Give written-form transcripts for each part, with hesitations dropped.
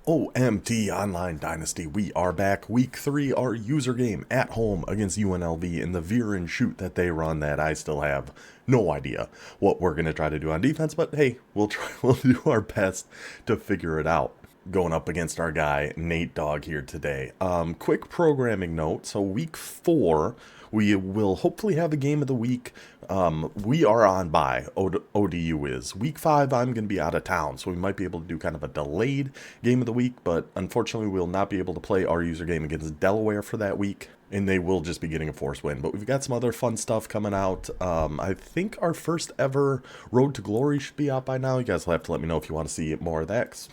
OMT Online Dynasty, we are back. Week 3, our user game at home against UNLV in the Veer and shoot that they run that I still have no idea what we're going to try to do on defense, but hey, we'll do our best to figure it out. Going up against our guy, Nate Dogg here today. Quick programming note, so week 4, we will hopefully have a game of the week. We are on bye, ODU is. Week 5, I'm going to be out of town, so we might be able to do kind of a delayed game of the week, but unfortunately we will not be able to play our user game against Delaware for that week, and they will just be getting a forced win. But we've got some other fun stuff coming out. I think our first ever Road to Glory should be out by now. You guys will have to let me know if you want to see more of that, 'cause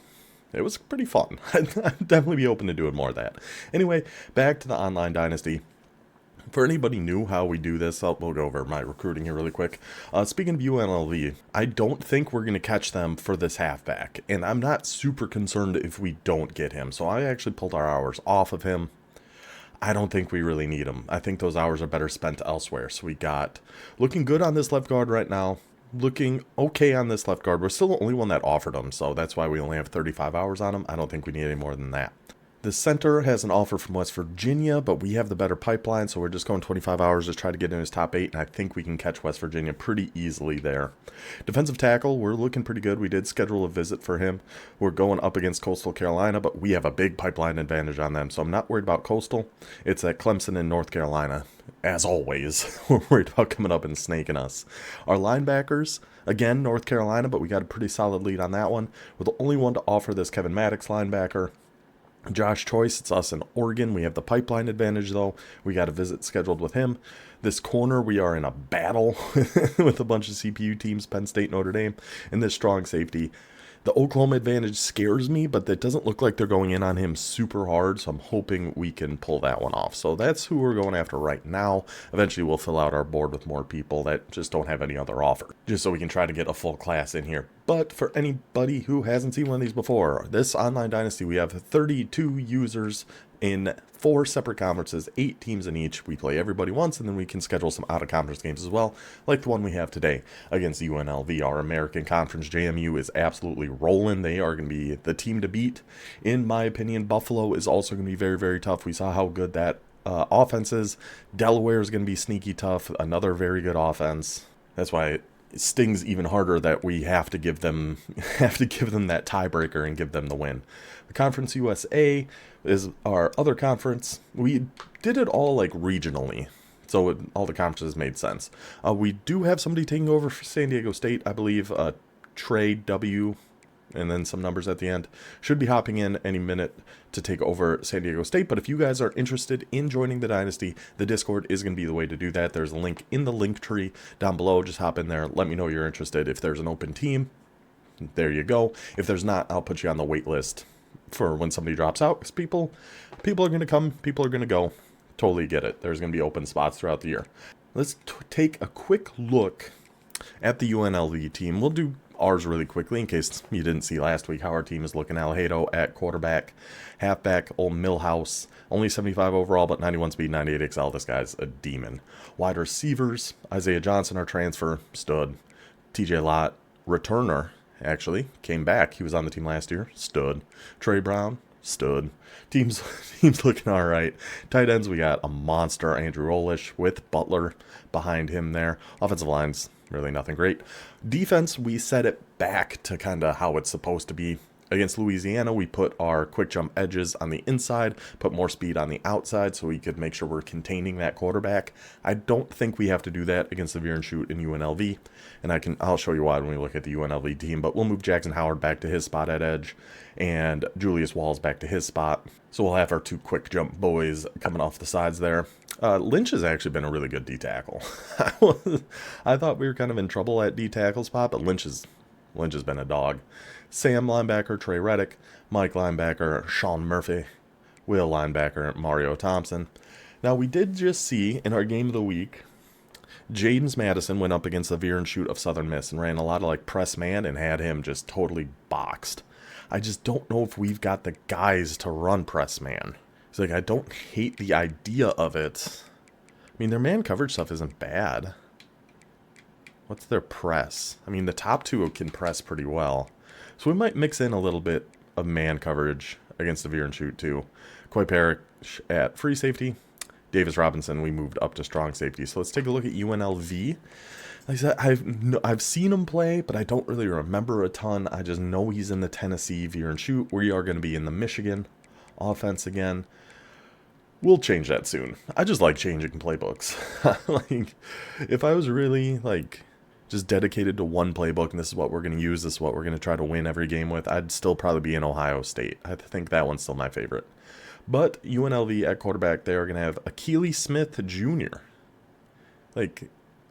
it was pretty fun. I'd definitely be open to doing more of that. Anyway, back to the Online Dynasty. For anybody new how we do this, we'll go over my recruiting here really quick. Speaking of UNLV, I don't think we're going to catch them for this halfback, and I'm not super concerned if we don't get him. So I actually pulled our hours off of him. I don't think we really need him. I think those hours are better spent elsewhere. So we got looking good on this left guard right now. Looking okay on this left guard. We're still the only one that offered him, so that's why we only have 35 hours on him. I don't think we need any more than that. The center has an offer from West Virginia, but we have the better pipeline, so we're just going 25 hours to try to get in his top 8, and I think we can catch West Virginia pretty easily there. Defensive tackle, we're looking pretty good. We did schedule a visit for him. We're going up against Coastal Carolina, but we have a big pipeline advantage on them, so I'm not worried about Coastal. It's at Clemson in North Carolina. As always, we're worried about coming up and snaking us. Our linebackers, again, North Carolina, but we got a pretty solid lead on that one. We're the only one to offer this Kevin Maddox linebacker. Josh Choice, it's us in Oregon. We have the pipeline advantage, though. We got a visit scheduled with him. This corner, we are in a battle with a bunch of CPU teams, Penn State, Notre Dame. And this strong safety, the Oklahoma advantage scares me, but it doesn't look like they're going in on him super hard, so I'm hoping we can pull that one off. So that's who we're going after right now. Eventually, we'll fill out our board with more people that just don't have any other offer, just so we can try to get a full class in here. But for anybody who hasn't seen one of these before, this Online Dynasty, we have 32 users in 4 separate conferences, 8 teams in each. We play everybody once, and then we can schedule some out-of-conference games as well, like the one we have today against UNLV. Our American Conference JMU is absolutely rolling. They are going to be the team to beat. In my opinion, Buffalo is also going to be very, very tough. We saw how good that offense is. Delaware is going to be sneaky tough, another very good offense. That's why it stings even harder that we have to give them that tiebreaker and give them the win. The Conference USA is our other conference. We did it all like regionally, so all the conferences made sense. We do have somebody taking over for San Diego State, I believe. Trey W, and then some numbers at the end, should be hopping in any minute to take over San Diego State. But if you guys are interested in joining the Dynasty, the Discord is going to be the way to do that. There's a link in the link tree down below. Just hop in there. Let me know you're interested. If there's an open team, there you go. If there's not, I'll put you on the wait list for when somebody drops out, because people are going to come, people are going to go. Totally get it. There's going to be open spots throughout the year. Let's take a quick look at the UNLV team. We'll do ours really quickly in case you didn't see last week how our team is looking. Alejado at quarterback, halfback, old Millhouse, only 75 overall, but 91 speed, 98 XL. This guy's a demon. Wide receivers, Isaiah Johnson, our transfer, stud. TJ Lott, returner, actually, came back. He was on the team last year, stud. Trey Brown, stud. Team's looking all right. Tight ends, we got a monster, Andrew Olish, with Butler behind him there. Offensive lines, really nothing great. Defense, we set it back to kind of how it's supposed to be. Against Louisiana, we put our quick jump edges on the inside, put more speed on the outside so we could make sure we're containing that quarterback. I don't think we have to do that against the Veer and shoot in UNLV, and I'll show you why when we look at the UNLV team, but we'll move Jackson Howard back to his spot at edge and Julius Walls back to his spot. So we'll have our 2 quick jump boys coming off the sides there. Lynch has actually been a really good D-tackle. I thought we were kind of in trouble at D-tackle spot, but Lynch has been a dog. Sam linebacker, Trey Reddick. Mike linebacker, Sean Murphy. Will linebacker, Mario Thompson. Now, we did just see in our game of the week, James Madison went up against the Veer and shoot of Southern Miss and ran a lot of like press man and had him just totally boxed. I just don't know if we've got the guys to run press man. It's like, I don't hate the idea of it. I mean, their man coverage stuff isn't bad. What's their press? I mean, the top 2 can press pretty well. So we might mix in a little bit of man coverage against the Veer and shoot too. Koi Parrish at free safety. Davis Robinson, we moved up to strong safety. So let's take a look at UNLV. Like I said, I've seen him play, but I don't really remember a ton. I just know he's in the Tennessee Veer and shoot. We are going to be in the Michigan offense again. We'll change that soon. I just like changing playbooks. Like, if I was really, like, just dedicated to one playbook and this is what we're going to use, this is what we're going to try to win every game with, I'd still probably be in Ohio State. I think that one's still my favorite. But UNLV at quarterback, they are going to have Akili Smith Jr. Like,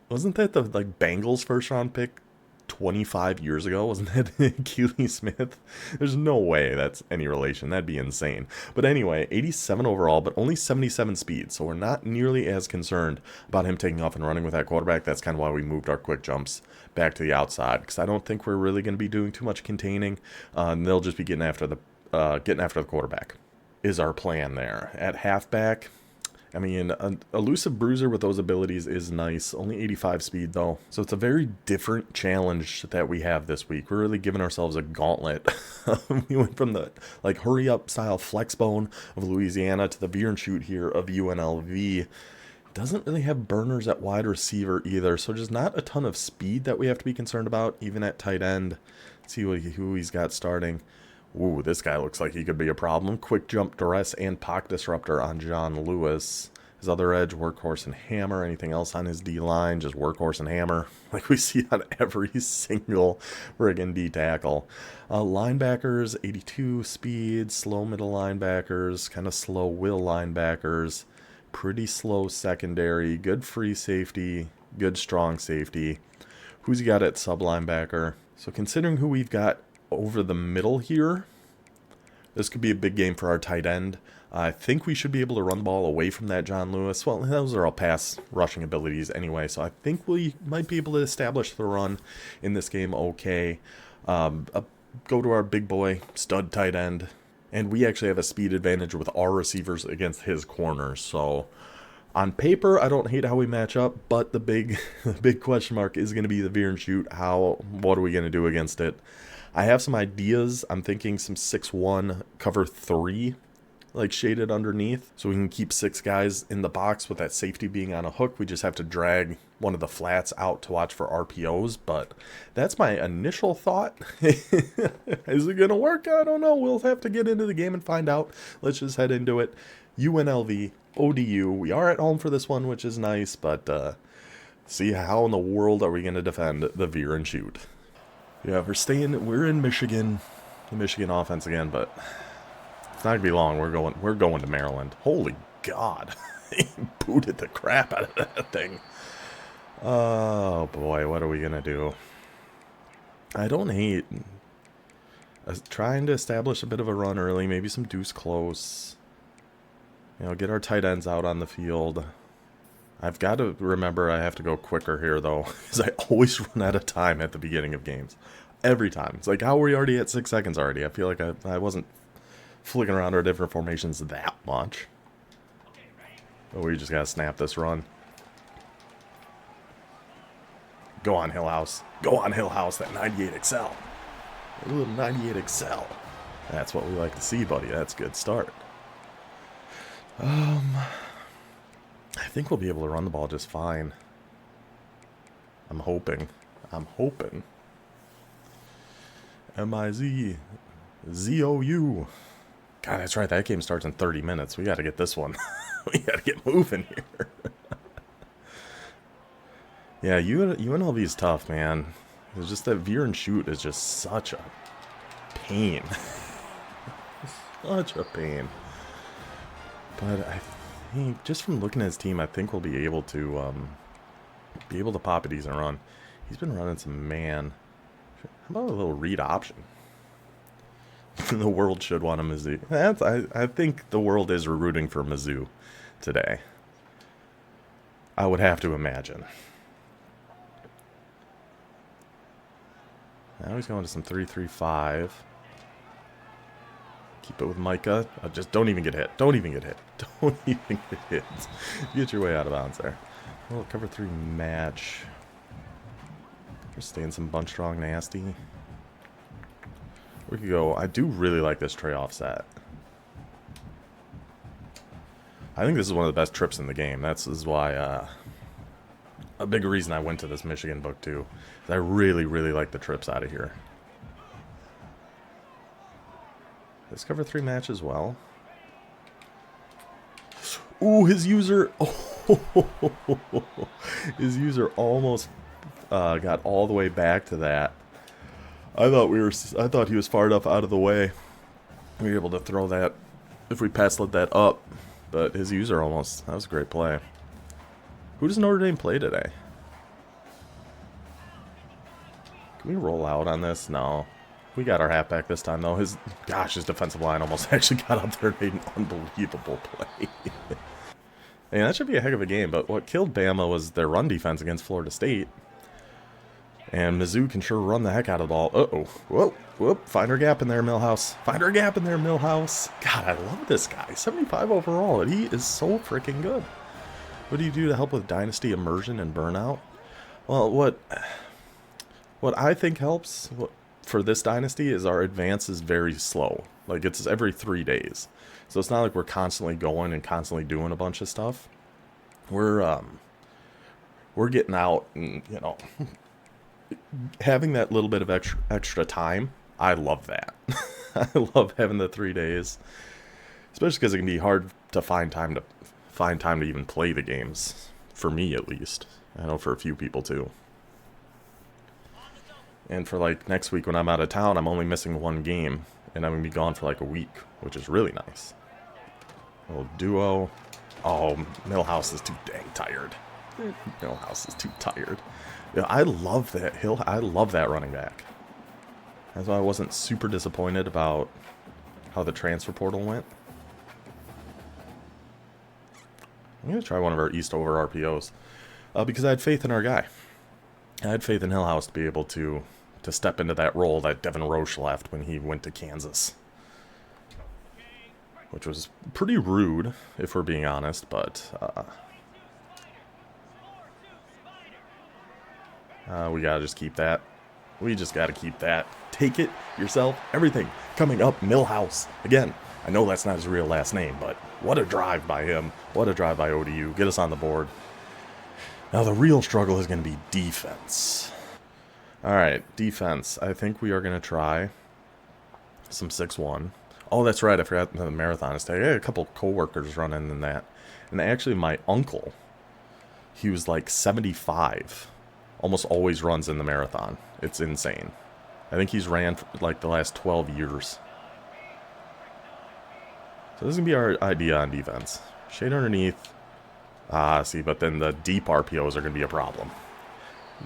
wasn't that the Bengals first round pick 25 years ago? Wasn't that Akili Smith? There's no way that's any relation. That'd be insane. But anyway, 87 overall, but only 77 speed. So we're not nearly as concerned about him taking off and running with that quarterback. That's kind of why we moved our quick jumps back to the outside, because I don't think we're really going to be doing too much containing. And they'll just be getting after the quarterback is our plan there. At halfback, I mean, an elusive bruiser with those abilities is nice. Only 85 speed, though. So it's a very different challenge that we have this week. We're really giving ourselves a gauntlet. We went from the, hurry-up style flex bone of Louisiana to the Veer and shoot here of UNLV. Doesn't really have burners at wide receiver either. So just not a ton of speed that we have to be concerned about, even at tight end. Let's see who he's got starting. Ooh, this guy looks like he could be a problem. Quick jump, duress, and pocket disruptor on John Lewis. His other edge, workhorse and hammer. Anything else on his D-line, just workhorse and hammer. Like we see on every single friggin' D-tackle. Linebackers, 82 speed, slow middle linebackers, kind of slow will linebackers. Pretty slow secondary, good free safety, good strong safety. Who's he got at sub-linebacker? So considering who we've got over the middle here, this could be a big game for our tight end. I think we should be able to run the ball away from that John Lewis. Well, those are all pass rushing abilities anyway, so I think we might be able to establish the run in this game okay. Go to our big boy, stud tight end, and we actually have a speed advantage with our receivers against his corners, so on paper, I don't hate how we match up, but the big question mark is going to be the Veer and shoot. What are we going to do against it? I have some ideas. I'm thinking some 6-1 cover 3, shaded underneath, so we can keep 6 guys in the box with that safety being on a hook. We just have to drag one of the flats out to watch for RPOs, but that's my initial thought. Is it going to work? I don't know. We'll have to get into the game and find out. Let's just head into it. UNLV, ODU. We are at home for this one, which is nice, but see how in the world are we going to defend the Veer and shoot? Yeah, we're in Michigan, the Michigan offense again, but it's not gonna be long. We're going to Maryland. Holy God. He booted the crap out of that thing. Oh boy, what are we gonna do? I don't hate trying to establish a bit of a run early, maybe some deuce close. Get our tight ends out on the field. I've got to remember I have to go quicker here, though, because I always run out of time at the beginning of games. Every time. It's like, how are we already at 6 seconds already? I feel like I wasn't flicking around our different formations that much. But we just got to snap this run. Go on, Hill House. Go on, Hill House, that 98 XL. A little 98 XL. That's what we like to see, buddy. That's a good start. I think we'll be able to run the ball just fine. I'm hoping. M-I-Z. Z-O-U. God, that's right. That game starts in 30 minutes. We got to get this one. We got to get moving here. Yeah, UNLV is tough, man. It's just that Veer and shoot is just such a pain. Such a pain. But I think, just from looking at his team, I think we'll be able to pop a decent run. He's been running some man. How about a little read option? The world should want a Mizzou. I think the world is rooting for Mizzou today. I would have to imagine. Now he's going to some 3-3-5. Keep it with Micah. Just don't even get hit. Don't even get hit. Don't even get hit. Get your way out of bounds there. Well, cover 3 match. We're staying some bunch strong nasty. We could go... I do really like this tray offset. I think this is one of the best trips in the game. This is why, a big reason I went to this Michigan book, too. I really, really like the trips out of here. Let's cover 3 matches well. Ooh, his user... Oh, his user almost got all the way back to that. I thought he was far enough out of the way. We were able to throw that if we pass-led that up. But his user almost... That was a great play. Who does Notre Dame play today? Can we roll out on this? No. We got our halfback this time, though. His defensive line almost actually got up there and made an unbelievable play. And that should be a heck of a game, but what killed Bama was their run defense against Florida State. And Mizzou can sure run the heck out of the ball. Uh-oh. Whoop, whoop. Find her gap in there, Millhouse. Find her gap in there, Millhouse. God, I love this guy. 75 overall, and he is so freaking good. What do you do to help with Dynasty immersion and burnout? Well, what I think helps for this Dynasty is our advance is very slow. Like, it's every 3 days. So it's not like we're constantly going and constantly doing a bunch of stuff. We're getting out and, you know... Having that little bit of extra time, I love that. I love having the 3 days, especially because it can be hard to find time to even play the games. For me, at least. I know for a few people too. And for like next week when I'm out of town, I'm only missing 1 game, and I'm gonna be gone for like a week, which is really nice. A little duo. Oh, Millhouse is too dang tired. Millhouse is too tired. Yeah, I love that I love that running back. That's why I wasn't super disappointed about how the transfer portal went. I'm going to try one of our Eastover RPOs. Because I had faith in our guy. I had faith in Hillhouse to be able to step into that role that Devin Roche left when he went to Kansas. Which was pretty rude, if we're being honest, but... we gotta just keep that. We just gotta keep that. Take it yourself. Everything coming up. Millhouse. Again, I know that's not his real last name, but what a drive by him. What a drive by ODU. Get us on the board. Now the real struggle is going to be defense. Alright, defense. I think we are going to try some 6-1. Oh, that's right. I forgot the marathon is today. I had a couple coworkers running in that. And actually my uncle, he was like 75. Almost always runs in the marathon. It's insane. I think he's ran for like the last 12 years. So this is going to be our idea on defense. Shade underneath. See, but then the deep RPOs are going to be a problem.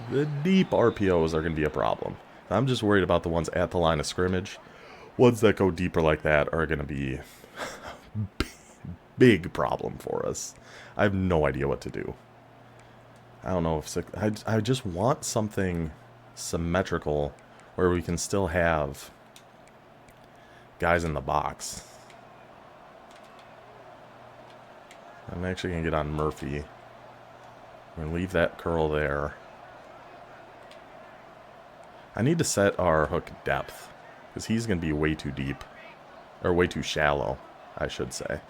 The deep RPOs are going to be a problem. I'm just worried about the ones at the line of scrimmage. Ones that go deeper like that are going to be big problem for us. I have no idea what to do. I don't know if... I just want something symmetrical where we can still have guys in the box. I'm actually going to get on Murphy. I'm going to leave that curl there. I need to set our hook depth, because he's going to be way too deep. Or way too shallow, I should say.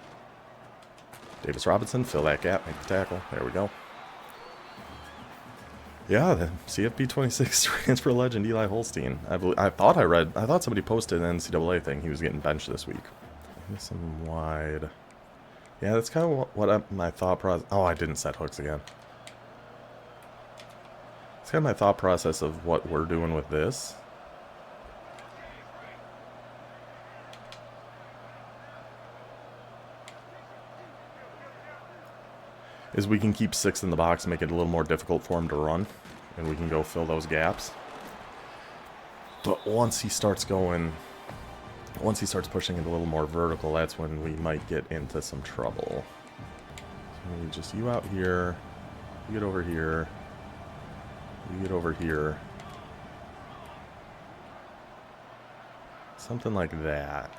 Davis Robinson, fill that gap, make the tackle. There we go. Yeah, the CFB26 transfer legend Eli Holstein. I thought somebody posted an NCAA thing. He was getting benched this week. Some wide. Yeah, that's kind of what my thought process... Oh, I didn't set hooks again. It's kind of my thought process of what we're doing with this. Is we can keep 6 in the box and make it a little more difficult for him to run. And we can go fill those gaps. But once he starts pushing it a little more vertical, that's when we might get into some trouble. So we just, you out here, you get over here, you get over here. Something like that.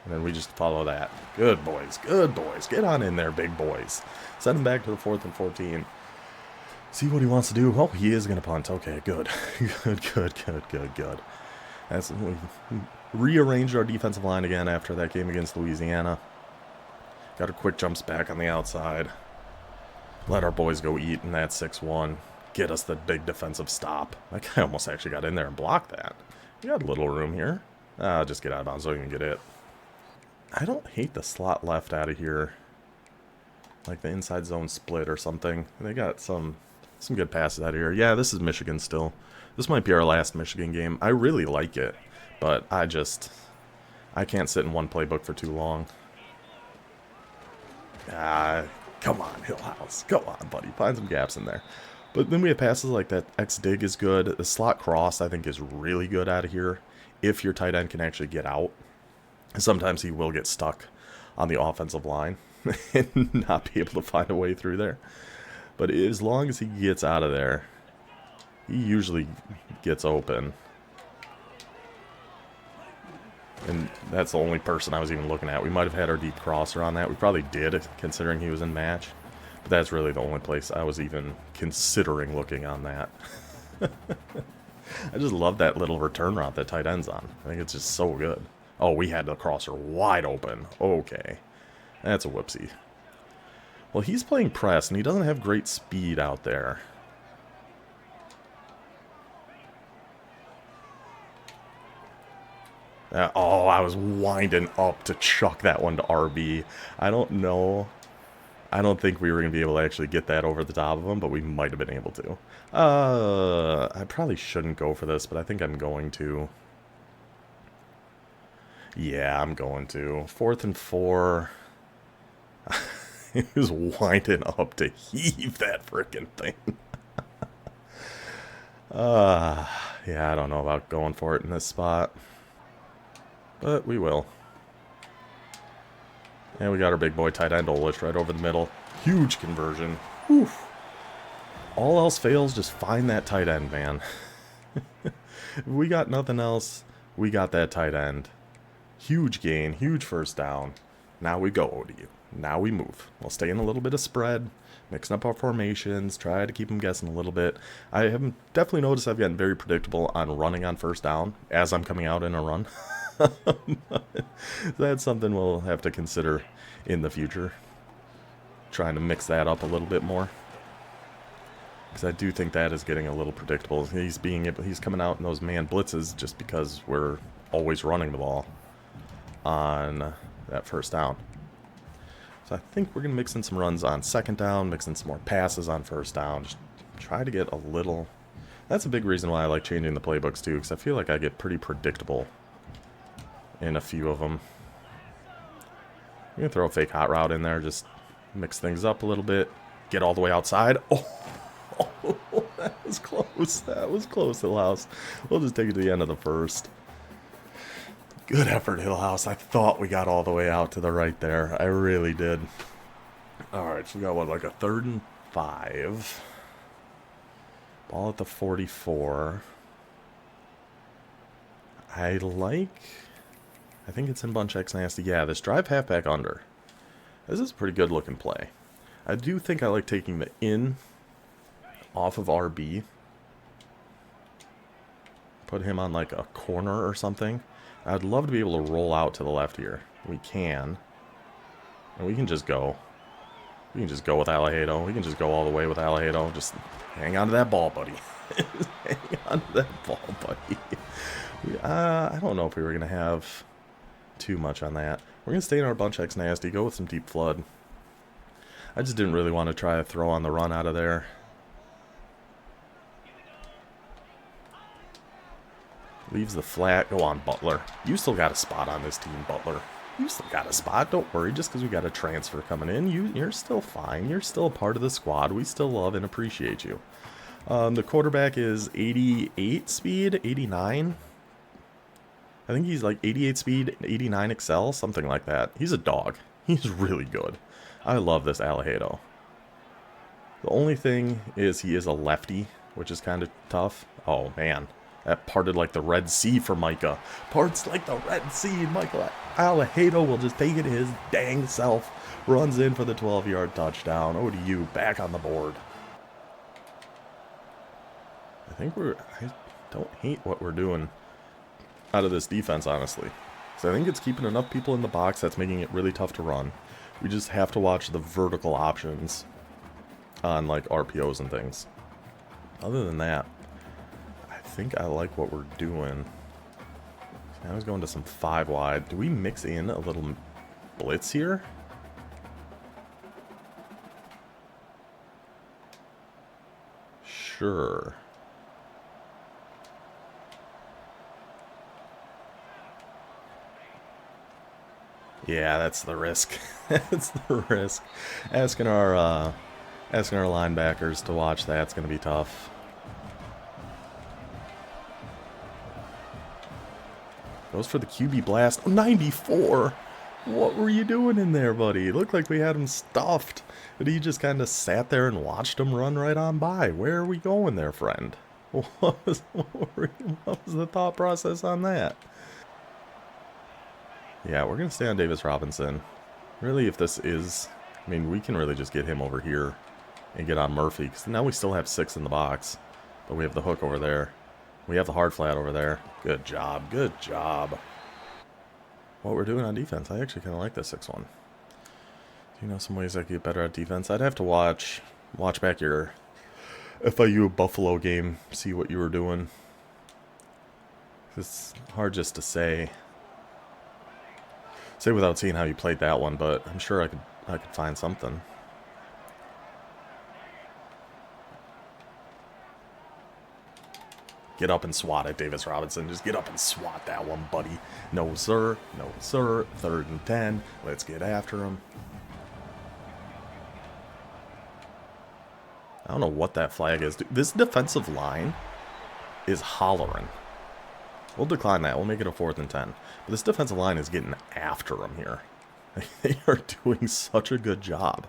And then we just follow that. Good boys. Good boys. Get on in there, big boys. Send them back to the 4th and 14. See what he wants to do. Oh, he is going to punt. Okay, good. Good. We rearranged our defensive line again after that game against Louisiana. Got a quick jumps back on the outside. Let our boys go eat in that 6-1. Get us the big defensive stop. That guy almost actually got in there and blocked that. We got a little room here. Just get out of bounds so you can get it. I don't hate the slot left out of here. Like the inside zone split or something. They got some good passes out of here. Yeah, this is Michigan still. This might be our last Michigan game. I really like it, but I can't sit in one playbook for too long. Come on, Hillhouse. Come on, buddy. Find some gaps in there. But then we have passes like that. X-dig is good. The slot cross, I think, is really good out of here if your tight end can actually get out. Sometimes he will get stuck on the offensive line and not be able to find a way through there. But as long as he gets out of there, he usually gets open. And that's the only person I was even looking at. We might have had our deep crosser on that. We probably did, considering he was in match. But that's really the only place I was even considering looking on that. I just love that little return route that tight end's on. I think it's just so good. Oh, we had the crosser wide open. Okay. That's a whoopsie. Well, he's playing press, and he doesn't have great speed out there. Oh, I was winding up to chuck that one to RB. I don't know. I don't think we were going to be able to actually get that over the top of him, but we might have been able to. I probably shouldn't go for this, but I think I'm going to. Yeah, I'm going to. 4th and 4. He was winding up to heave that frickin' thing. Yeah, I don't know about going for it in this spot. But we will. And we got our big boy tight end Olish right over the middle. Huge conversion. Whew. All else fails, just find that tight end, man. If we got nothing else, we got that tight end. Huge gain, huge first down. Now we go, ODU. Now we move. We'll stay in a little bit of spread, mixing up our formations, try to keep them guessing a little bit. I have definitely noticed I've gotten very predictable on running on first down as I'm coming out in a run. That's something we'll have to consider in the future. Trying to mix that up a little bit more. Because I do think that is getting a little predictable. He's coming out in those man blitzes just because we're always running the ball on that first down. So I think we're going to mix in some runs on second down, mix in some more passes on first down. Just try to get a little... That's a big reason why I like changing the playbooks too, because I feel like I get pretty predictable in a few of them. I'm going to throw a fake hot route in there, just mix things up a little bit. Get all the way outside. Oh, that was close. That was close, Hillhouse. We'll just take it to the end of the first. Good effort, Hillhouse. I thought we got all the way out to the right there. I really did. Alright, so we got, what, like a 3rd and 5. Ball at the 44. I think it's in bunch X nasty. Yeah, this drive halfback under. This is a pretty good looking play. I do think I like taking the in off of RB. Put him on like a corner or something. I'd love to be able to roll out to the left here. We can. And we can just go. We can just go with Alejado. We can just go all the way with Alejado. Just hang on to that ball, buddy. Hang on to that ball, buddy. I don't know if we were going to have too much on that. We're going to stay in our bunch X nasty. Go with some deep flood. I just didn't really want to try to throw on the run out of there. Leaves the flat. Go on, Butler. You still got a spot on this team, Butler. You still got a spot. Don't worry. Just because we got a transfer coming in, you're still fine. You're still a part of the squad. We still love and appreciate you. The quarterback is 88 speed, 89. I think he's like 88 speed, 89 excel, something like that. He's a dog. He's really good. I love this Alejado. The only thing is he is a lefty, which is kind of tough. Oh, man. That parted like the Red Sea for Micah. Parts like the Red Sea. Micah Alejado will just take it his dang self. Runs in for the 12-yard touchdown. ODU back on the board. I don't hate what we're doing out of this defense, honestly. So I think it's keeping enough people in the box that's making it really tough to run. We just have to watch the vertical options on, like, RPOs and things. Other than that, I think I like what we're doing. So now he's going to some 5 wide. Do we mix in a little blitz here? Sure. Yeah, that's the risk. That's the risk. Asking our linebackers to watch that's going to be tough. Goes for the QB blast. Oh, 94! What were you doing in there, buddy? It looked like we had him stuffed. But he just kind of sat there and watched him run right on by. Where are we going there, friend? What was the thought process on that? Yeah, we're going to stay on Davis Robinson. Really, if this is... I mean, we can really just get him over here and get on Murphy. Because now we still have 6 in the box. But we have the hook over there. We have the hard flat over there. Good job. Good job. What we're doing on defense, I actually kind of like this 6-1. Do you know some ways I could get better at defense? I'd have to watch back your FIU Buffalo game, see what you were doing. It's hard just to say without seeing how you played that one, but I'm sure I could find something. Get up and swat it, Davis Robinson. Just get up and swat that one, buddy. No, sir. No, sir. 3rd and 10. Let's get after him. I don't know what that flag is. This defensive line is hollering. We'll decline that. We'll make it a 4th and 10. But this defensive line is getting after him here. They are doing such a good job.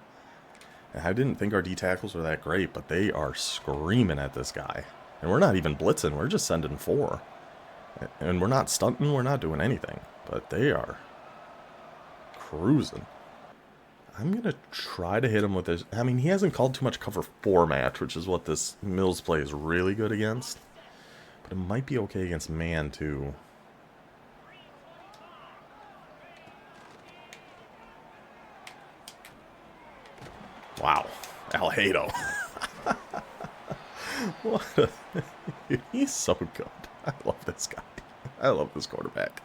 I didn't think our D tackles were that great, but they are screaming at this guy. And we're not even blitzing. We're just sending 4. And we're not stunting. We're not doing anything. But they are cruising. I'm going to try to hit him with this. I mean, he hasn't called too much cover 4 match, which is what this Mills play is really good against. But it might be okay against man, too. Wow. Alejado. What a... He's so good. I love this guy. I love this quarterback.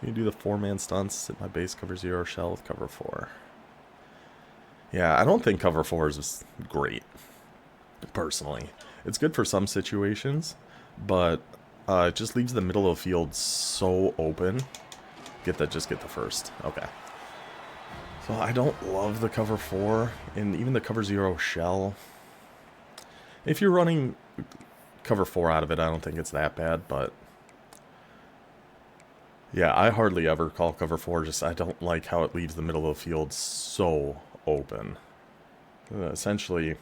You do the 4-man stunts at my base cover 0 shell with cover 4. Yeah, I don't think cover 4 is great, personally. It's good for some situations, but it just leaves the middle of the field so open. Just get the first. Okay. So I don't love the cover 4, and even the cover 0 shell. If you're running cover 4 out of it, I don't think it's that bad, but... yeah, I hardly ever call cover 4, just I don't like how it leaves the middle of the field so open. Essentially,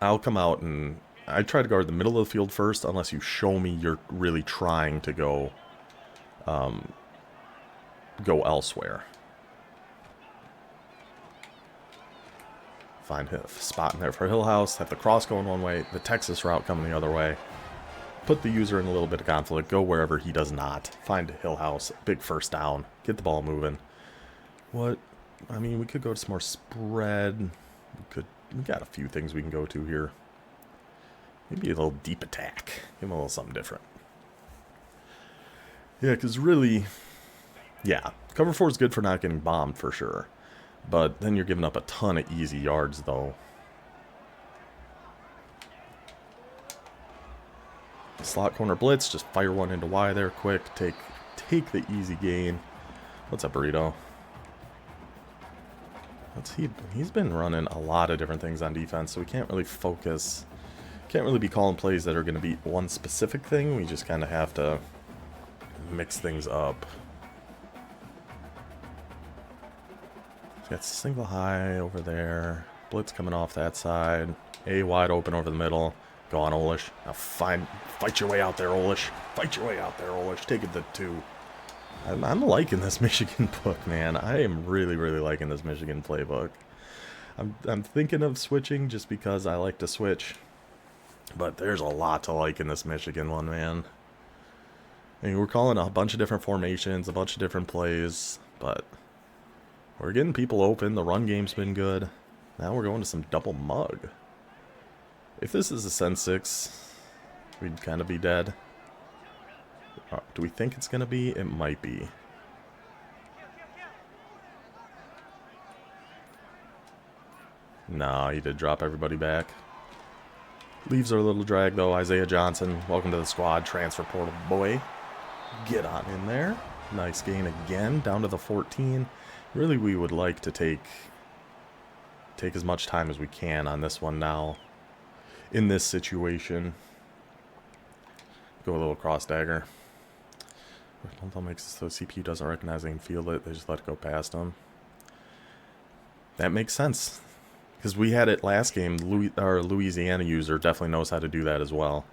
I'll come out and I try to guard the middle of the field first, unless you show me you're really trying to go elsewhere. Find a spot in there for Hillhouse, have the cross going one way, the Texas route coming the other way. Put the user in a little bit of conflict, go wherever he does not. Find Hillhouse, big first down, get the ball moving. What? I mean, we could go to some more spread. We got a few things we can go to here. Maybe a little deep attack. Give him a little something different. Yeah, because really, yeah, cover 4 is good for not getting bombed for sure. But then you're giving up a ton of easy yards, though. Slot corner blitz, just fire one into Y there quick. Take the easy gain. What's up, Burrito? He's been running a lot of different things on defense, so we can't really focus. Can't really be calling plays that are going to be one specific thing. We just kind of have to mix things up. Got single high over there. Blitz coming off that side. A wide open over the middle. Go on, Olish. Now fight your way out there, Olish. Fight your way out there, Olish. Take it to 2. I'm liking this Michigan book, man. I am really, really liking this Michigan playbook. I'm thinking of switching just because I like to switch. But there's a lot to like in this Michigan one, man. I mean, we're calling a bunch of different formations, a bunch of different plays, but we're getting people open. The run game's been good. Now we're going to some double mug. If this is a Sen 6, we'd kind of be dead. Do we think it's going to be? It might be. Nah, he did drop everybody back. Leaves are a little drag, though. Isaiah Johnson, welcome to the squad. Transfer portal boy. Get on in there. Nice gain again, down to the 14. Really, we would like to take as much time as we can on this one now. In this situation. Go a little cross dagger. That makes it so CPU doesn't recognize it and feel it. They just let it go past them. That makes sense. Because we had it last game. Our Louisiana user definitely knows how to do that as well.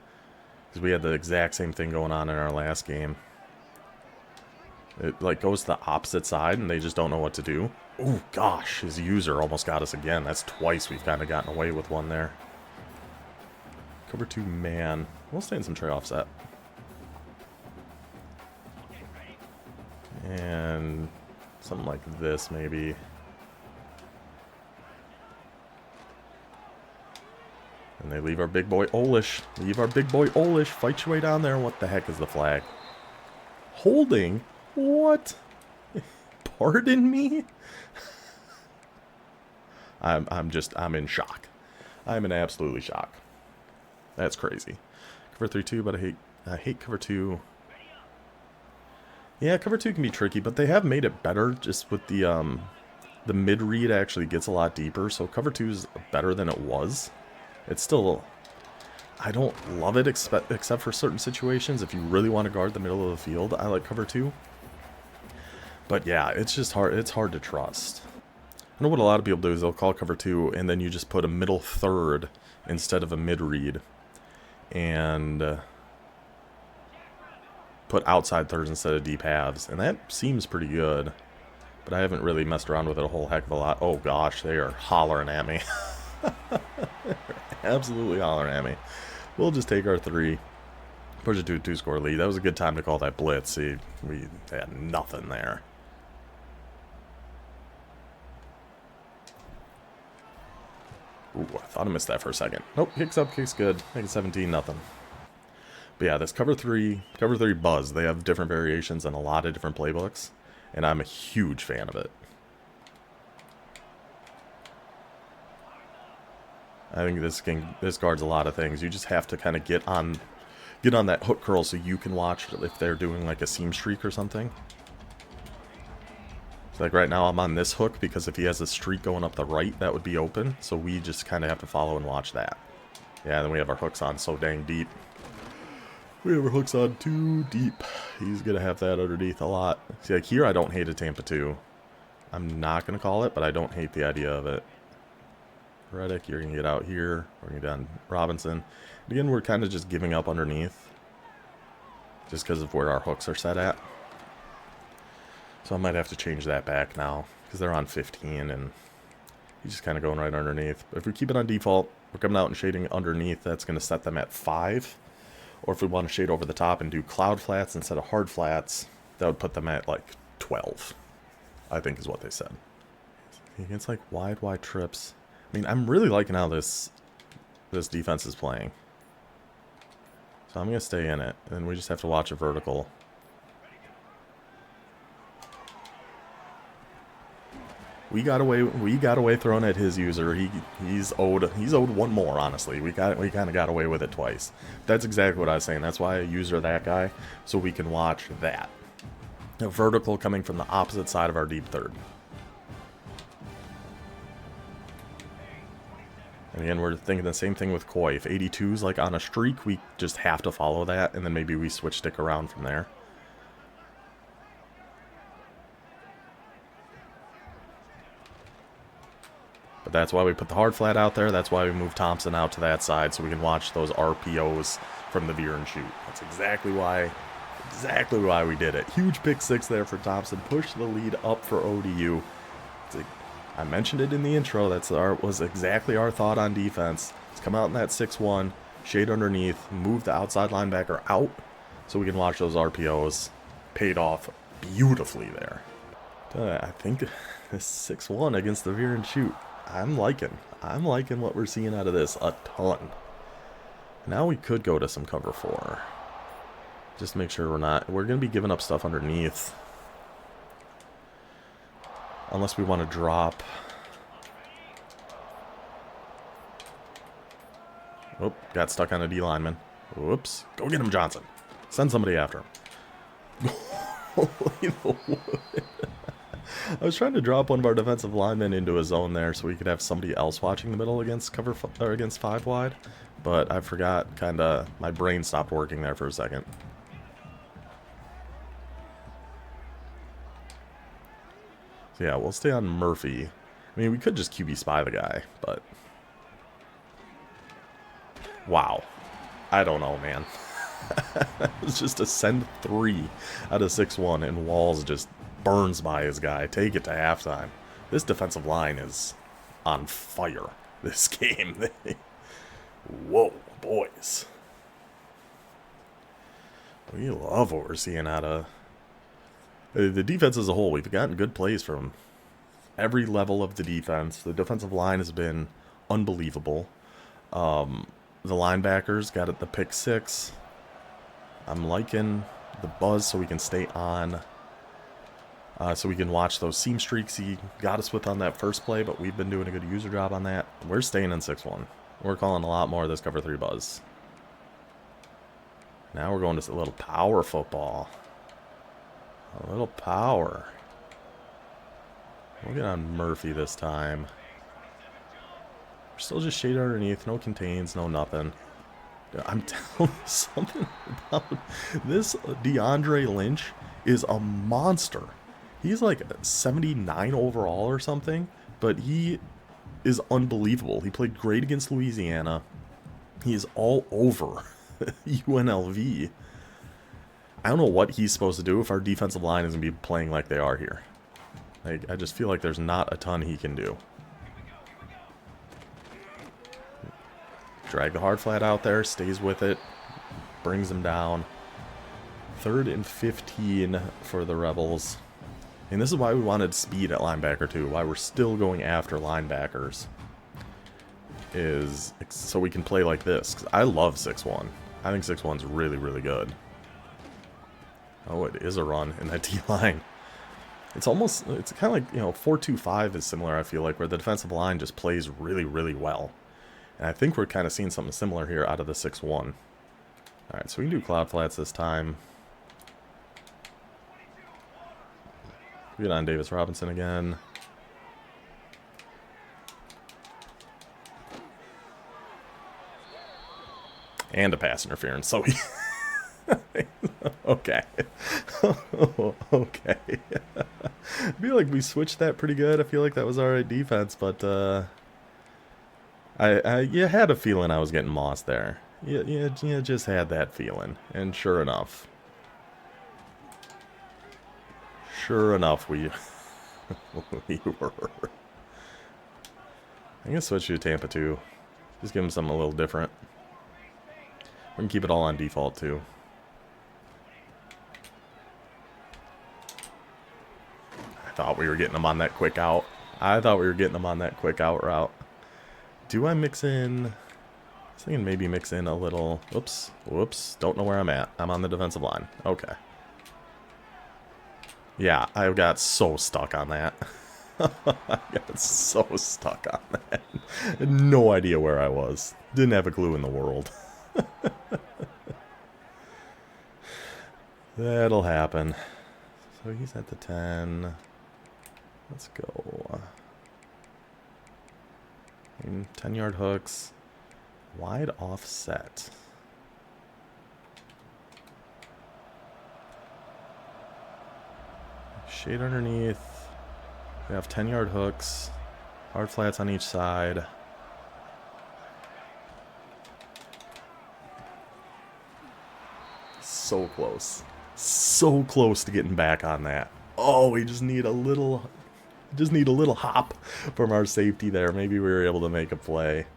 Because we had the exact same thing going on in our last game. It like goes to the opposite side and they just don't know what to do. Oh gosh, his user almost got us again. That's twice we've kind of gotten away with one there. Cover 2 man. We'll stay in some tray offset. And something like this maybe. And they leave our big boy Olish. Leave our big boy Olish. Fight your way down there. What the heck is the flag? Holding? What? Pardon me? I'm in shock. I'm in absolutely shock. That's crazy. Cover 3-2, but I hate cover 2. Yeah, cover 2 can be tricky, but they have made it better just with the mid read actually gets a lot deeper, so cover 2 is better than it was. It's still, I don't love it except for certain situations. If you really want to guard the middle of the field, I like cover 2. But yeah, it's just hard. It's hard to trust. I know what a lot of people do is they'll call cover 2 and then you just put a middle third instead of a mid read, and put outside thirds instead of deep halves, and that seems pretty good. But I haven't really messed around with it a whole heck of a lot. Oh gosh, they are hollering at me. Absolutely hollering at me. We'll just take our 3. Push it to a 2-score lead. That was a good time to call that blitz. See, we had nothing there. Ooh, I thought I missed that for a second. Nope, kicks up, kicks good. Make it 17-0. But yeah, this cover 3 buzz, they have different variations in a lot of different playbooks, and I'm a huge fan of it. I think this guards a lot of things. You just have to kind of get on that hook curl so you can watch if they're doing like a seam streak or something. So like right now I'm on this hook because if he has a streak going up the right, that would be open. So we just kind of have to follow and watch that. Yeah, then we have our hooks on so dang deep. We have our hooks on too deep. He's going to have that underneath a lot. See, like here I don't hate a Tampa 2. I'm not going to call it, but I don't hate the idea of it. Reddick, you're going to get out here. We're going to get down Robinson. And again, we're kind of just giving up underneath. Just because of where our hooks are set at. So I might have to change that back now. Because they're on 15 and he's just kind of going right underneath. But if we keep it on default, we're coming out and shading underneath. That's going to set them at 5. Or if we want to shade over the top and do cloud flats instead of hard flats, that would put them at like 12. I think is what they said. It's like wide trips. I mean, I'm really liking how this defense is playing. So I'm going to stay in it. And we just have to watch a vertical. We got away throwing at his user. He's owed one more, honestly. We kind of got away with it twice. That's exactly what I was saying. That's why I user that guy, so we can watch that. A vertical coming from the opposite side of our deep third. And again, we're thinking the same thing with Koi. If 82's like on a streak, we just have to follow that, and then maybe we switch stick around from there. But that's why we put the hard flat out there. That's why we move Thompson out to that side, so we can watch those RPOs from the Veer and shoot. That's exactly why we did it. Huge pick 6 there for Thompson. Push the lead up for ODU. I mentioned it in the intro. Was exactly our thought on defense. Let's come out in that 6-1. Shade underneath. Move the outside linebacker out so we can watch those RPOs. Paid off beautifully there. I think this 6-1 against the Veer and shoot. I'm liking what we're seeing out of this a ton. Now we could go to some cover 4. Just make sure we're going to be giving up stuff underneath. Unless we want to drop. Oh, got stuck on a D lineman. Whoops. Go get him, Johnson. Send somebody after him. Holy wood. I was trying to drop one of our defensive linemen into a zone there so we could have somebody else watching the middle against cover or against 5 wide. But I forgot, my brain stopped working there for a second. So yeah, we'll stay on Murphy. I mean, we could just QB spy the guy, but... Wow. I don't know, man. It was just a send 3 out of 6-1, and Walls just burns by his guy. Take it to halftime. This defensive line is on fire this game. Whoa, boys. We love what we're seeing out of the defense as a whole. We've gotten good plays from every level of the defense. The defensive line has been unbelievable. The linebackers got at the pick 6. I'm liking the buzz so we can stay on. So we can watch those seam streaks he got us with on that first play, but we've been doing a good user job on that. We're staying in 6-1. We're calling a lot more of this cover 3 buzz. Now we're going to a little power football. A little power. We'll get on Murphy this time. We're still just shaded underneath. No contains, no nothing. I'm telling you something about this. DeAndre Lynch is a monster. He's like 79 overall or something, but he is unbelievable. He played great against Louisiana. He is all over UNLV. I don't know what he's supposed to do if our defensive line isn't be playing like they are here. Like, I just feel like there's not a ton he can do. Drag the hard flat out there, stays with it, brings him down. 3rd and 15 for the Rebels. And this is why we wanted speed at linebacker too, why we're still going after linebackers. Is so we can play like this. 'Cause I love 6-1. I think 6-1's really, really good. Oh, it is a run in that D-line. It's kind of like, 4-2-5 is similar, I feel like, where the defensive line just plays really, really well. And I think we're kind of seeing something similar here out of the 6-1. Alright, so we can do cloud flats this time. We get on Davis Robinson again. And a pass interference, so he... Okay. Okay. I feel like we switched that pretty good. I feel like that was alright defense, but you had a feeling I was getting mossed there. You just had that feeling. And sure enough. Sure enough, we were. I'm going to switch you to Tampa too. Just give him something a little different. We can keep it all on default too. I thought we were getting him on that quick out. Route. Do I mix in... I was thinking maybe mix in a little... Whoops. Don't know where I'm at. I'm on the defensive line. Okay. Yeah, I got so stuck on that. I got so stuck on that. Had no idea where I was. Didn't have a clue in the world. That'll happen. So he's at the 10. Let's go. 10-yard hooks. Wide offset. Shade underneath. We have 10-yard hooks. Hard flats on each side. So close. So close to getting back on that. Oh, we just need a little hop from our safety there. Maybe we were able to make a play.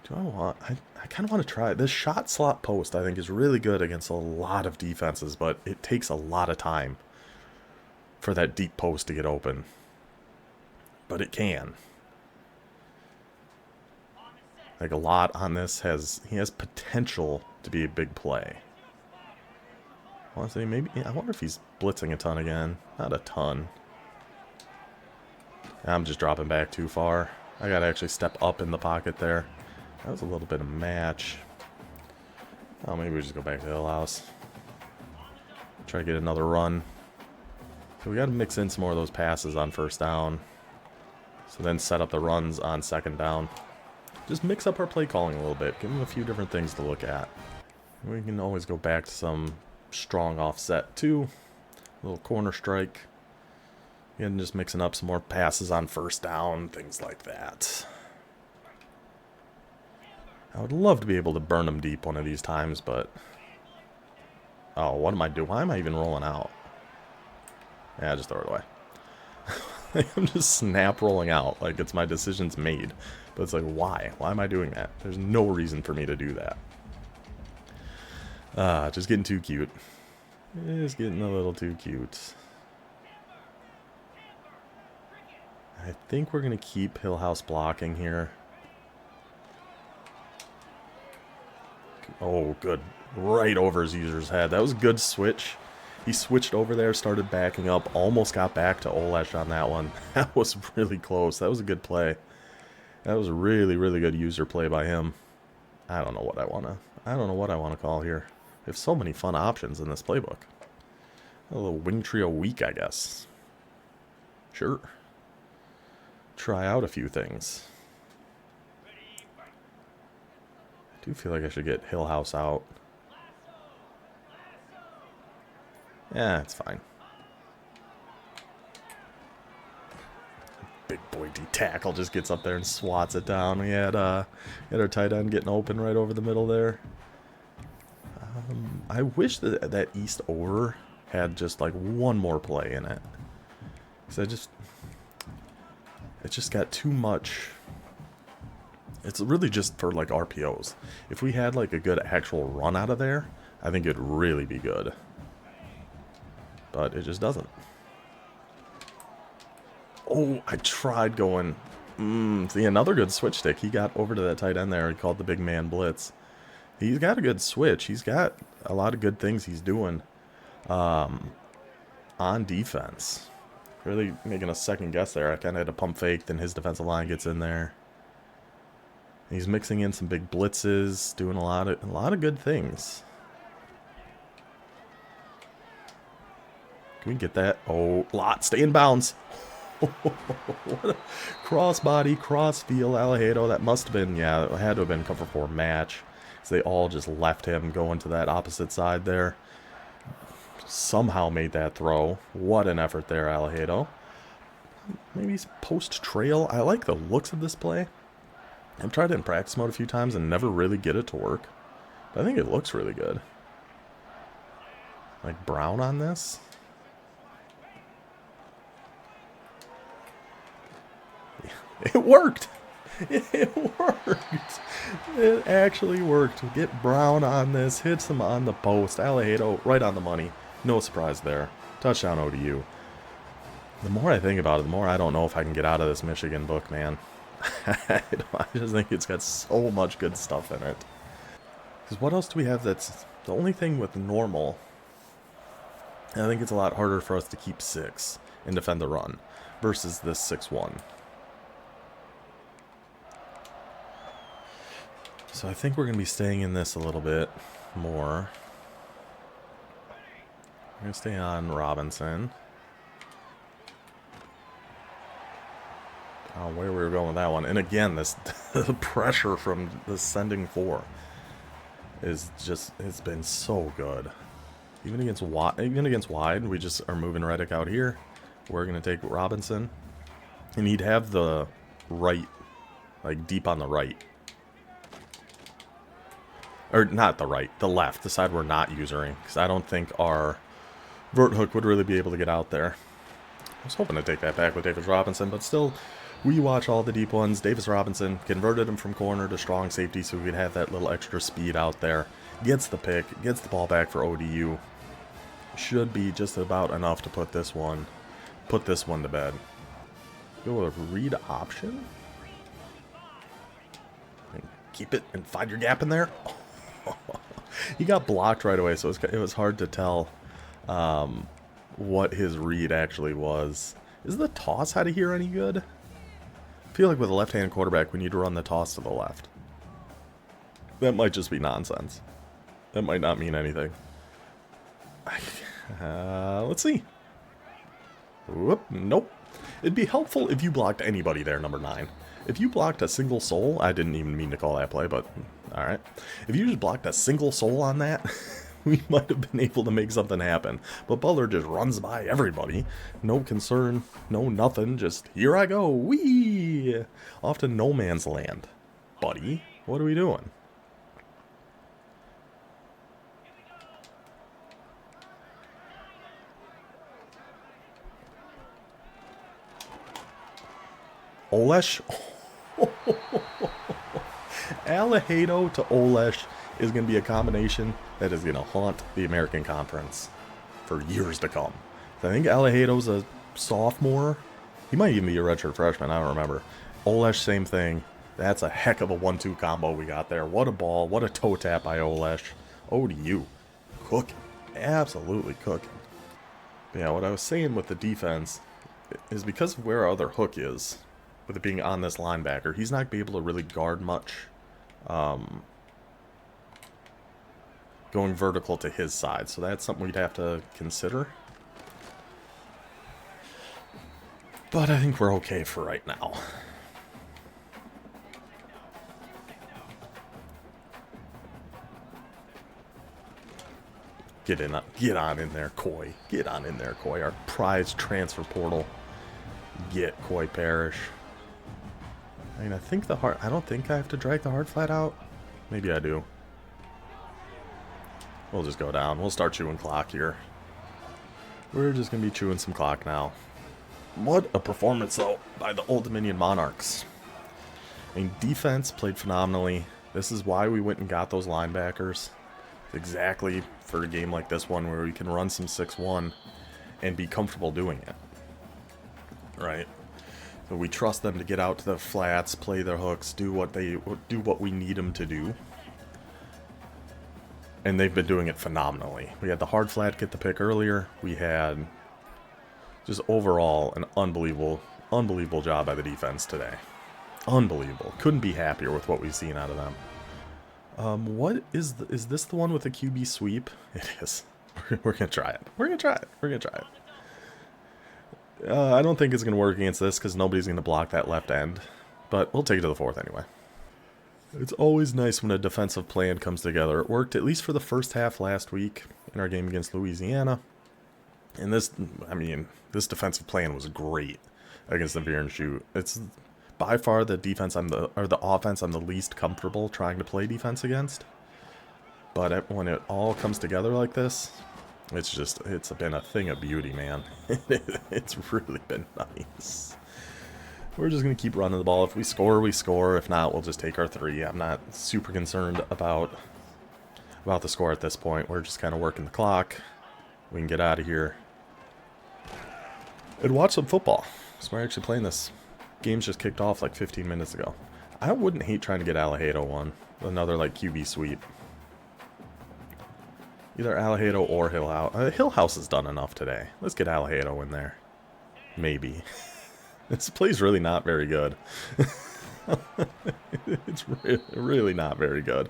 Do I want... I kind of want to try... This shot slot post, I think, is really good against a lot of defenses, but it takes a lot of time for that deep post to get open. But it can. Like, a lot on this has... He has potential to be a big play. Honestly, maybe... I wonder if he's blitzing a ton again. Not a ton. I'm just dropping back too far. I gotta actually step up in the pocket there. That was a little bit of match. Oh, maybe we just go back to Hill House. Try to get another run. So we gotta mix in some more of those passes on first down. So then set up the runs on second down. Just mix up our play calling a little bit. Give them a few different things to look at. We can always go back to some strong offset too. A little corner strike. And just mixing up some more passes on first down. Things like that. I would love to be able to burn them deep one of these times, but... Oh, what am I doing? Why am I even rolling out? Yeah, just throw it away. I'm just snap rolling out like it's my decision's made. But it's like, why? Why am I doing that? There's no reason for me to do that. Just getting too cute. Just getting a little too cute. I think we're going to keep Hill House blocking here. Oh, good. Right over his user's head. That was a good switch. He switched over there, started backing up, almost got back to Olesh on that one. That was really close. That was a good play. That was a really, really good user play by him. I don't know what I want to call here. We have so many fun options in this playbook. A little wing trio week, I guess. Sure. Try out a few things. I do feel like I should get Hill House out. Yeah, it's fine. Big boy D tackle just gets up there and swats it down. We had our tight end getting open right over the middle there. I wish that East over had just like one more play in it. Because it just got too much. It's really just for like RPOs. If we had like a good actual run out of there, I think it'd really be good. But it just doesn't. Oh, I tried going. See, another good switch stick. He got over to that tight end there. He called the big man blitz. He's got a good switch. He's got a lot of good things he's doing on defense. Really making a second guess there. I kind of had a pump fake, then his defensive line gets in there. He's mixing in some big blitzes, doing a lot of good things. Can we get that? Oh, lot. Stay in bounds. What a crossbody, crossfield, Alejado. That must have been, yeah, it had to have been cover 4 match. So they all just left him going to that opposite side there. Somehow made that throw. What an effort there, Alejado. Maybe he's post-trail. I like the looks of this play. I've tried it in practice mode a few times and never really get it to work. But I think it looks really good. Like brown on this. It worked. It worked. It actually worked. Get brown on this. Hits him on the post. Alejado right on the money. No surprise there. Touchdown ODU. The more I think about it, the more I don't know if I can get out of this Michigan book, man. I just think it's got so much good stuff in it. Because what else do we have that's the only thing with normal? I think it's a lot harder for us to keep 6 and defend the run versus this 6-1. So I think we're going to be staying in this a little bit more. We're going to stay on Robinson. Oh, where we were going with that one. And again, this the pressure from the sending 4 is just, it's been so good. Even against wide, we just are moving Reddick out here. We're going to take Robinson. And he'd have the right, like deep on the right. Or not the right, the left, the side we're not using. Because I don't think our vert hook would really be able to get out there. I was hoping to take that back with David Robinson, but still We watch all the deep ones. Davis Robinson converted him from corner to strong safety so we could have that little extra speed out there. Gets the pick, gets the ball back for ODU. Should be just about enough to put this one to bed. Go with a read option. And keep it and find your gap in there. He got blocked right away, so it was hard to tell what his read actually was. Is the toss out of here any good? I feel like with a left-handed quarterback, we need to run the toss to the left. That might just be nonsense. That might not mean anything. Let's see. Whoop, nope. It'd be helpful if you blocked anybody there, number 9. If you blocked a single soul, I didn't even mean to call that play, but alright. If you just blocked a single soul on that, we might have been able to make something happen. But Butler just runs by everybody. No concern, no nothing, just here I go, whee! Off to no man's land. Buddy, what are we doing? Olesh. Alejado to Olesh is going to be a combination that is going to haunt the American Conference for years to come. I think Alejado's a sophomore. He might even be a redshirt freshman. I don't remember. Olesh, same thing. That's a heck of a 1-2 combo we got there. What a ball. What a toe tap by Olesh. ODU. Cooking. Absolutely cooking. But yeah, what I was saying with the defense is because of where our other hook is, with it being on this linebacker, he's not going to be able to really guard much going vertical to his side. So that's something we'd have to consider. But I think we're okay for right now. Get on in there, Coy. Get on in there, Coy. Our prize transfer portal. Get Coy Parrish. I mean, I don't think I have to drag the hard flat out. Maybe I do. We'll just go down. We'll start chewing clock here. We're just going to be chewing some clock now. What a performance, though, by the Old Dominion Monarchs. I mean, defense played phenomenally. This is why we went and got those linebackers. Exactly for a game like this one where we can run some 6-1 and be comfortable doing it. Right? So we trust them to get out to the flats, play their hooks, do what we need them to do. And they've been doing it phenomenally. We had the hard flat get the pick earlier. We had just overall an unbelievable job by the defense today. Unbelievable. Couldn't be happier with what we've seen out of them. What is this the one with the QB sweep? It is. We're gonna try it. We're gonna try it. I don't think it's gonna work against this because nobody's gonna block that left end. But we'll take it to the 4th anyway. It's always nice when a defensive plan comes together. It worked at least for the first half last week in our game against Louisiana. And this defensive plan was great against the Veer and shoot. It's by far the offense I'm the least comfortable trying to play defense against. But when it all comes together like this, it's been a thing of beauty, man. It's really been nice. We're just going to keep running the ball. If we score, we score. If not, we'll just take our 3. I'm not super concerned about the score at this point. We're just kind of working the clock. We can get out of here and watch some football. So we're actually playing this. Game's just kicked off like 15 minutes ago. I wouldn't hate trying to get Alejado one. Another like QB sweep. Either Alejado or Hillhouse. Hillhouse has done enough today. Let's get Alejado in there. Maybe. This play's really not very good. It's really not very good.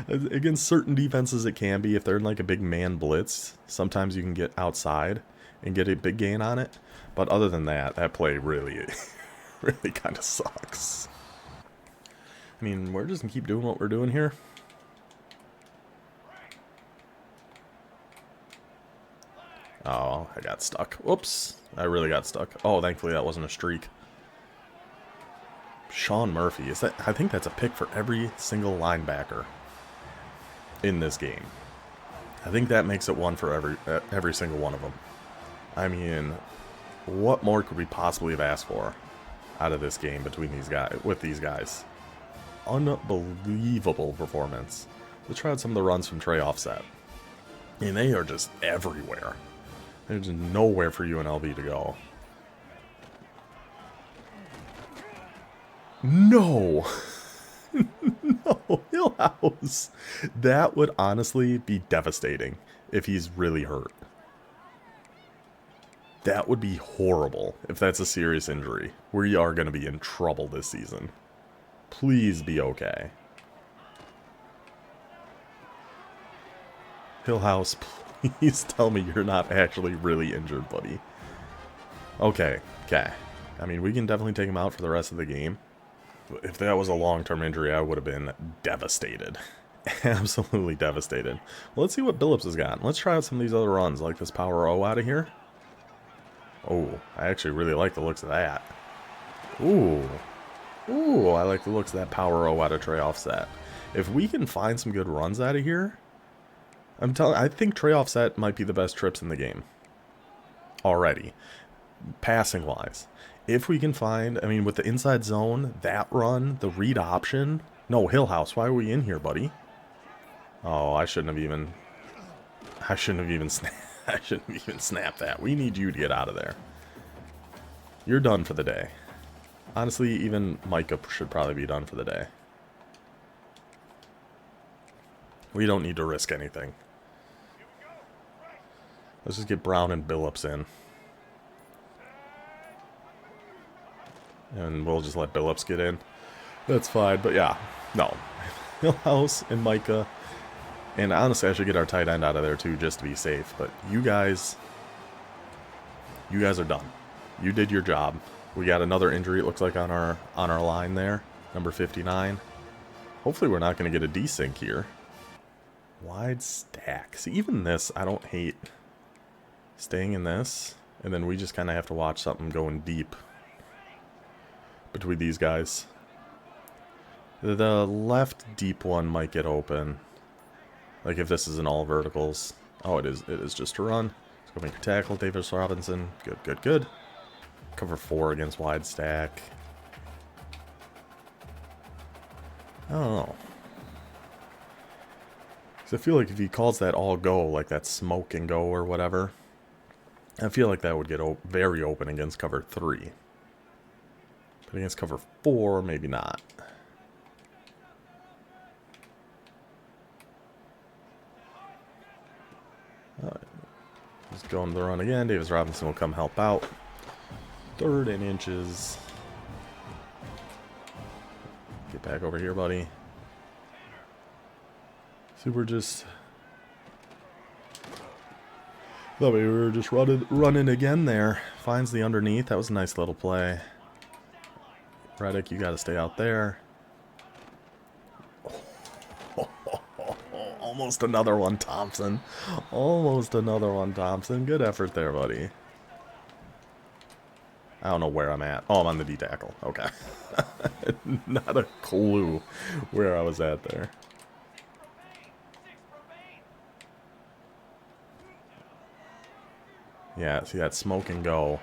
Against certain defenses it can be. If they're in like a big man blitz, sometimes you can get outside and get a big gain on it. But other than that, that play really kind of sucks. I mean, we're just going to keep doing what we're doing here. Oh, I got stuck. Whoops. I really got stuck. Oh, thankfully that wasn't a streak. Sean Murphy. I think that's a pick for every single linebacker in this game. I think that makes it one for every single one of them. I mean, what more could we possibly have asked for out of this game between these guys, with these guys. Unbelievable performance. Let's try out some of the runs from Trey Offset. And they are just everywhere. There's nowhere for UNLV to go. No! No, Hillhouse! That would honestly be devastating if he's really hurt. That would be horrible if that's a serious injury. We are going to be in trouble this season. Please be okay. Hillhouse, please tell me you're not actually really injured, buddy. Okay, okay. I mean, we can definitely take him out for the rest of the game. If that was a long-term injury, I would have been devastated. Absolutely devastated. Well, let's see what Billups has got. Let's try out some of these other runs, like this Power O out of here. Oh, I actually really like the looks of that. Ooh. Ooh, I like the looks of that Power O out of Trey Offset. If we can find some good runs out of here, I think Trey Offset might be the best trips in the game. Already. Passing-wise. If we can find, I mean, with the inside zone, that run, the read option. No, Hillhouse, why are we in here, buddy? Oh, I shouldn't have even snapped that. We need you to get out of there. You're done for the day. Honestly, even Micah should probably be done for the day. We don't need to risk anything. Let's just get Brown and Billups in. And we'll just let Billups get in. That's fine, but yeah. No. Hillhouse and Micah. And honestly, I should get our tight end out of there too, just to be safe. But you guys are done. You did your job. We got another injury, it looks like, on our line there. Number 59. Hopefully we're not going to get a desync here. Wide stack. See, even this, I don't hate staying in this. And then we just kind of have to watch something going deep between these guys. The left deep one might get open. Like if this is an all verticals. Oh, it is just a run. Let's go make your tackle, Davis Robinson. Good, good, good. Cover 4 against wide stack. I don't know. Because I feel like if he calls that all go, like that smoke and go or whatever, I feel like that would get very open against cover 3. But against cover 4, maybe not. Just going to the run again. Davis Robinson will come help out. 3rd and inches. Get back over here, buddy. See, we're just... Thought we were just running again there. Finds the underneath. That was a nice little play. Reddick, you got to stay out there. Almost another one, Thompson. Almost another one, Thompson. Good effort there, buddy. I don't know where I'm at. Oh, I'm on the D tackle. Okay. Not a clue where I was at there. Yeah, see that smoke and go.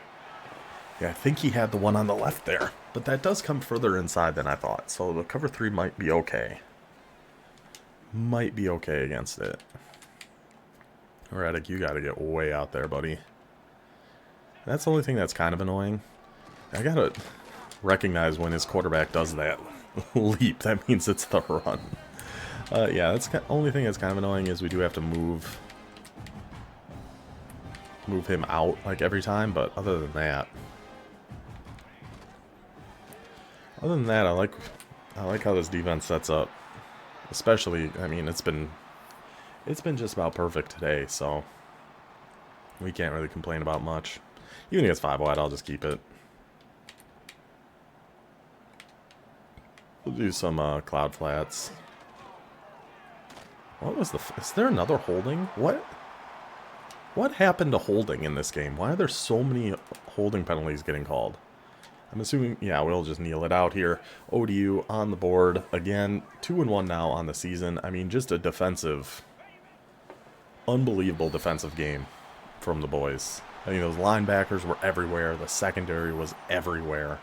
Yeah, I think he had the one on the left there. But that does come further inside than I thought. So the cover 3 might be okay. Might be okay against it. Reddick, you got to get way out there, buddy. That's the only thing that's kind of annoying. I got to recognize when his quarterback does that leap. That means it's the run. Yeah, that's the only thing that's kind of annoying is we do have to move him out like every time. But other than that, I like how this defense sets up. Especially, I mean, it's been just about perfect today, so we can't really complain about much. Even against 5 wide, I'll just keep it. We'll do some cloud flats. What was is there another holding? What happened to holding in this game? Why are there so many holding penalties getting called? I'm assuming, yeah, we'll just kneel it out here. ODU on the board. Again, 2-1 now on the season. I mean, just a defensive, unbelievable defensive game from the boys. I mean, those linebackers were everywhere. The secondary was everywhere.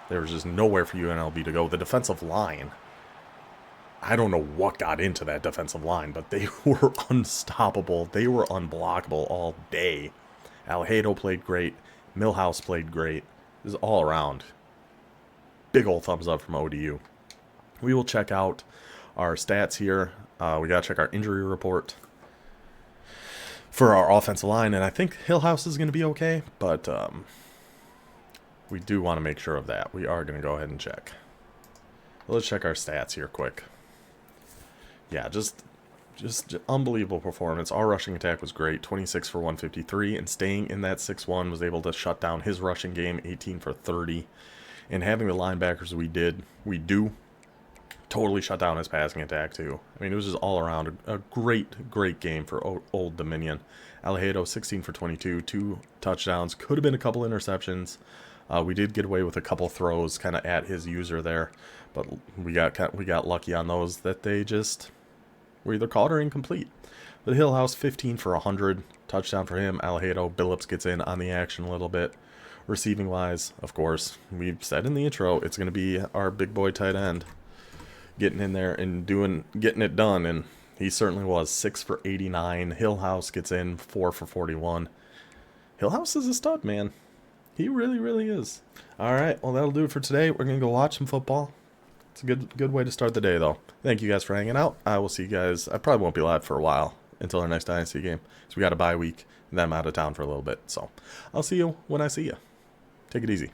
There was just nowhere for UNLV to go. The defensive line, I don't know what got into that defensive line, but they were unstoppable. They were unblockable all day. Alejado played great. Milhouse played great. This is all around. Big old thumbs up from ODU. We will check out our stats here. We got to check our injury report for our offensive line, and I think Hillhouse is going to be okay, but we do want to make sure of that. We are going to go ahead and check. Let's check our stats here quick. Yeah, just unbelievable performance. Our rushing attack was great, 26 for 153, and staying in that 6-1 was able to shut down his rushing game, 18 for 30. And having the linebackers we do, totally shut down his passing attack too. I mean, it was just all around a great game for Old Dominion. Alejado, 16 for 22, 2 touchdowns. Could have been a couple interceptions. We did get away with a couple throws kind of at his user there, but we got lucky on those that they just were either caught or incomplete. But Hillhouse, 15 for 100, touchdown for him. Alejado, Billups gets in on the action a little bit. Receiving wise, of course, we said in the intro, it's going to be our big boy tight end getting in there and getting it done, and he certainly was. 6 for 89. Hillhouse gets in 4 for 41. Hillhouse is a stud, man. He really is. All right, well, that'll do it for today. We're going to go watch some football. It's a good way to start the day, though. Thank you guys for hanging out. I will see you guys. I probably won't be live for a while until our next Dynasty game. So we got a bye week, and then I'm out of town for a little bit. So I'll see you when I see you. Take it easy.